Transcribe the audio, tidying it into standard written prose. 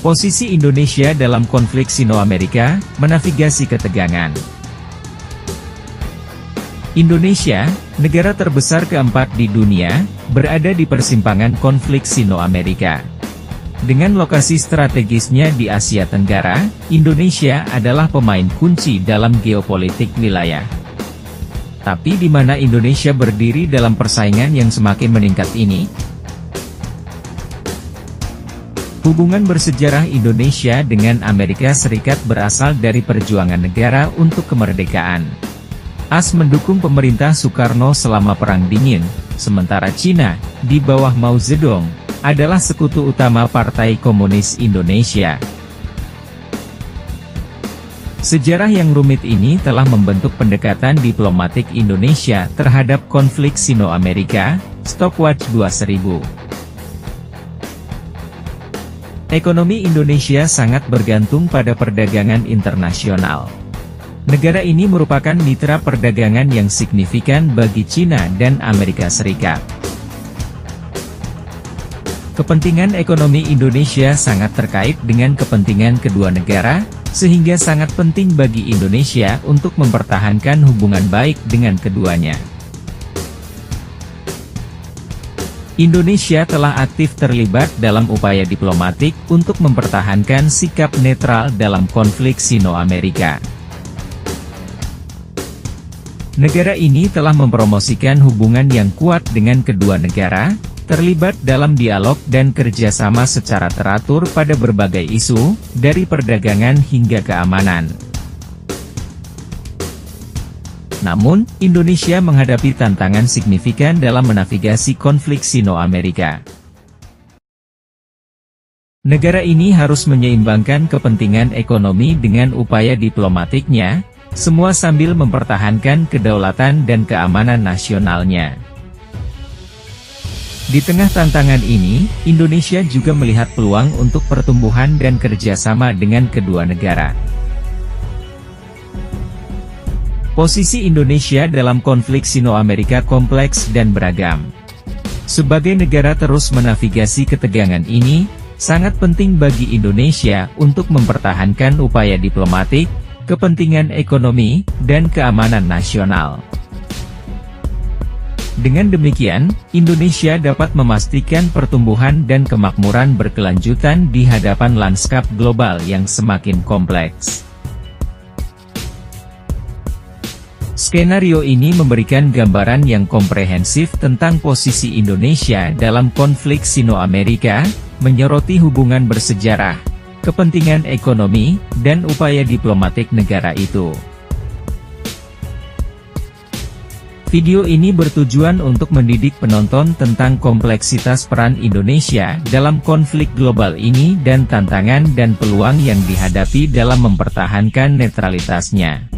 Posisi Indonesia dalam konflik Sino-Amerika, menavigasi ketegangan. Indonesia, negara terbesar keempat di dunia, berada di persimpangan konflik Sino-Amerika. Dengan lokasi strategisnya di Asia Tenggara, Indonesia adalah pemain kunci dalam geopolitik wilayah. Tapi di mana Indonesia berdiri dalam persaingan yang semakin meningkat ini? Hubungan bersejarah Indonesia dengan Amerika Serikat berasal dari perjuangan negara untuk kemerdekaan. AS mendukung pemerintah Soekarno selama Perang Dingin, sementara Cina, di bawah Mao Zedong, adalah sekutu utama Partai Komunis Indonesia. Sejarah yang rumit ini telah membentuk pendekatan diplomatik Indonesia terhadap konflik Sino-Amerika, Stopwatch 2000. Ekonomi Indonesia sangat bergantung pada perdagangan internasional. Negara ini merupakan mitra perdagangan yang signifikan bagi Cina dan Amerika Serikat. Kepentingan ekonomi Indonesia sangat terkait dengan kepentingan kedua negara, sehingga sangat penting bagi Indonesia untuk mempertahankan hubungan baik dengan keduanya. Indonesia telah aktif terlibat dalam upaya diplomatik untuk mempertahankan sikap netral dalam konflik Sino-Amerika. Negara ini telah mempromosikan hubungan yang kuat dengan kedua negara, terlibat dalam dialog dan kerjasama secara teratur pada berbagai isu, dari perdagangan hingga keamanan. Namun, Indonesia menghadapi tantangan signifikan dalam menavigasi konflik Sino-Amerika. Negara ini harus menyeimbangkan kepentingan ekonomi dengan upaya diplomatiknya, semua sambil mempertahankan kedaulatan dan keamanan nasionalnya. Di tengah tantangan ini, Indonesia juga melihat peluang untuk pertumbuhan dan kerjasama dengan kedua negara. Posisi Indonesia dalam konflik Sino-Amerika kompleks dan beragam. Sebagai negara terus menavigasi ketegangan ini, sangat penting bagi Indonesia untuk mempertahankan upaya diplomatik, kepentingan ekonomi, dan keamanan nasional. Dengan demikian, Indonesia dapat memastikan pertumbuhan dan kemakmuran berkelanjutan di hadapan lanskap global yang semakin kompleks. Skenario ini memberikan gambaran yang komprehensif tentang posisi Indonesia dalam konflik Sino-Amerika, menyoroti hubungan bersejarah, kepentingan ekonomi, dan upaya diplomatik negara itu. Video ini bertujuan untuk mendidik penonton tentang kompleksitas peran Indonesia dalam konflik global ini dan tantangan dan peluang yang dihadapi dalam mempertahankan netralitasnya.